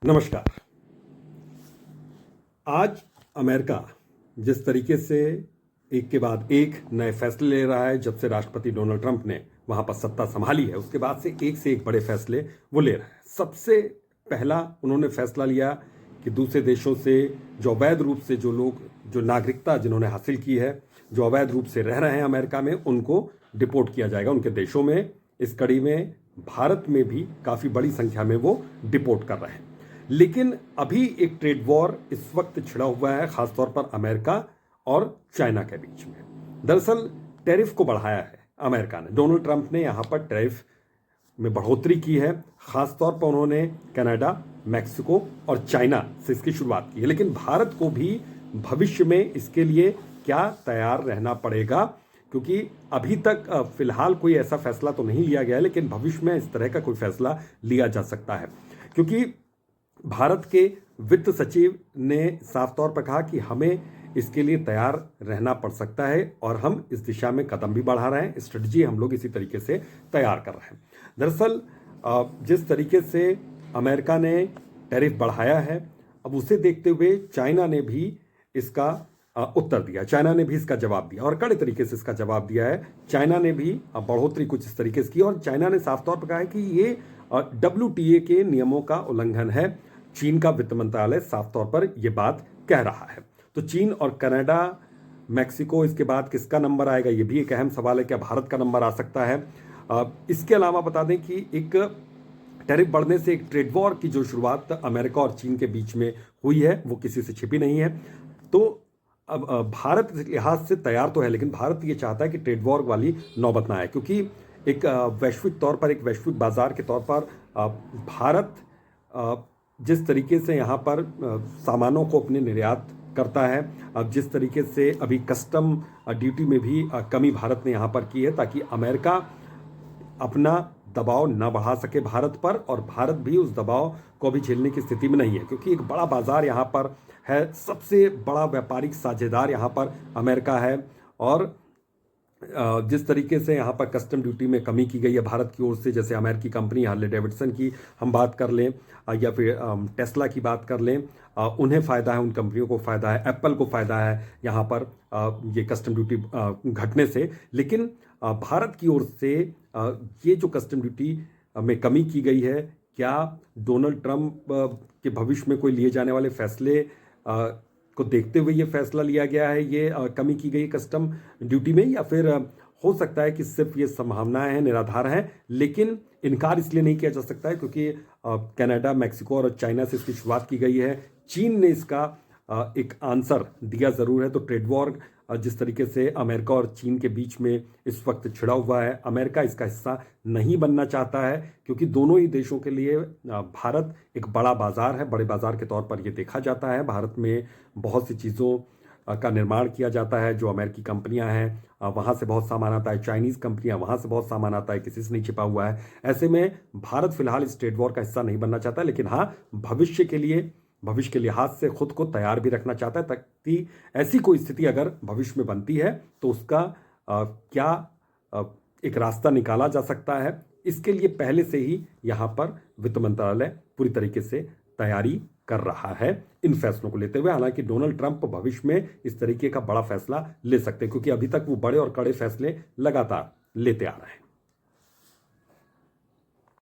नमस्कार। आज अमेरिका जिस तरीके से एक के बाद एक नए फैसले ले रहा है, जब से राष्ट्रपति डोनाल्ड ट्रंप ने वहां पर सत्ता संभाली है, उसके बाद से एक बड़े फैसले वो ले रहा है। सबसे पहला उन्होंने फैसला लिया कि दूसरे देशों से जो अवैध रूप से जो नागरिकता जिन्होंने हासिल की है, जो अवैध रूप से रह रहे हैं अमेरिका में, उनको डिपोर्ट किया जाएगा उनके देशों में। इस कड़ी में भारत में भी काफ़ी बड़ी संख्या में वो डिपोर्ट कर रहे हैं। लेकिन अभी एक ट्रेड वॉर इस वक्त छिड़ा हुआ है, खासतौर पर अमेरिका और चाइना के बीच में। दरअसल टैरिफ को बढ़ाया है अमेरिका ने। डोनाल्ड ट्रंप ने यहाँ पर टैरिफ में बढ़ोतरी की है। खासतौर पर उन्होंने कनाडा, मैक्सिको और चाइना से इसकी शुरुआत की है। लेकिन भारत को भी भविष्य में इसके लिए क्या तैयार रहना पड़ेगा, क्योंकि अभी तक फिलहाल कोई ऐसा फैसला तो नहीं लिया गया है, लेकिन भविष्य में इस तरह का कोई फैसला लिया जा सकता है। क्योंकि भारत के वित्त सचिव ने साफ तौर पर कहा कि हमें इसके लिए तैयार रहना पड़ सकता है और हम इस दिशा में कदम भी बढ़ा रहे हैं। स्ट्रेटजी हम लोग इसी तरीके से तैयार कर रहे हैं। दरअसल जिस तरीके से अमेरिका ने टैरिफ बढ़ाया है, अब उसे देखते हुए चाइना ने भी इसका उत्तर दिया, चाइना ने भी इसका जवाब दिया और कड़े तरीके से इसका जवाब दिया है। चाइना ने भी बढ़ोतरी कुछ इस तरीके से की और चाइना ने साफ तौर पर कहा है कि ये WTA के नियमों का उल्लंघन है। चीन का वित्त मंत्रालय साफ तौर पर यह बात कह रहा है। तो चीन और कनाडा, मैक्सिको, इसके बाद किसका नंबर आएगा, यह भी एक अहम सवाल है। क्या भारत का नंबर आ सकता है? इसके अलावा बता दें कि एक टैरिफ बढ़ने से एक ट्रेड वॉर की जो शुरुआत अमेरिका और चीन के बीच में हुई है, वो किसी से छिपी नहीं है। तो अब भारत इस लिहाज से तैयार तो है, लेकिन भारत ये चाहता है कि ट्रेड वॉर वाली नौबत ना आए, क्योंकि एक वैश्विक तौर पर, एक वैश्विक बाजार के तौर पर भारत जिस तरीके से यहाँ पर सामानों को अपने निर्यात करता है, अब जिस तरीके से अभी कस्टम ड्यूटी में भी कमी भारत ने यहाँ पर की है, ताकि अमेरिका अपना दबाव न बढ़ा सके भारत पर, और भारत भी उस दबाव को भी झेलने की स्थिति में नहीं है, क्योंकि एक बड़ा बाजार यहाँ पर है, सबसे बड़ा व्यापारिक साझेदार यहाँ पर अमेरिका है। और जिस तरीके से यहाँ पर कस्टम ड्यूटी में कमी की गई है भारत की ओर से, जैसे अमेरिकी कंपनी हार्ले डेविडसन की हम बात कर लें या फिर टेस्ला की बात कर लें, उन्हें फ़ायदा है, उन कंपनियों को फ़ायदा है, एप्पल को फ़ायदा है यहाँ पर ये कस्टम ड्यूटी घटने से। लेकिन भारत की ओर से ये जो कस्टम ड्यूटी में कमी की गई है, क्या डोनाल्ड ट्रंप के भविष्य में कोई लिए जाने वाले फैसले को देखते हुए ये फैसला लिया गया है, ये कमी की गई कस्टम ड्यूटी में, या फिर हो सकता है कि सिर्फ ये संभावनाएं हैं, निराधार हैं। लेकिन इनकार इसलिए नहीं किया जा सकता है क्योंकि कनाडा, मैक्सिको और चाइना से इसकी शुरुआत की गई है। चीन ने इसका एक आंसर दिया ज़रूर है। तो ट्रेड वॉर जिस तरीके से अमेरिका और चीन के बीच में इस वक्त छिड़ा हुआ है, अमेरिका इसका हिस्सा नहीं बनना चाहता है, क्योंकि दोनों ही देशों के लिए भारत एक बड़ा बाजार है। बड़े बाजार के तौर पर ये देखा जाता है। भारत में बहुत सी चीज़ों का निर्माण किया जाता है। जो अमेरिकी कंपनियां हैं वहाँ से बहुत सामान आता है, चाइनीज़ कंपनियां वहाँ से बहुत सामान आता है, किसी से नहीं छिपा हुआ है। ऐसे में भारत फिलहाल इस ट्रेड वॉर का हिस्सा नहीं बनना चाहता, लेकिन हाँ, भविष्य के लिहाज से खुद को तैयार भी रखना चाहता है, ताकि ऐसी कोई स्थिति अगर भविष्य में बनती है तो उसका क्या एक रास्ता निकाला जा सकता है। इसके लिए पहले से ही यहाँ पर वित्त मंत्रालय पूरी तरीके से तैयारी कर रहा है इन फैसलों को लेते हुए। हालांकि डोनाल्ड ट्रंप भविष्य में इस तरीके का बड़ा फैसला ले सकते हैं, क्योंकि अभी तक वो बड़े और कड़े फैसले लगातार लेते आ रहे हैं।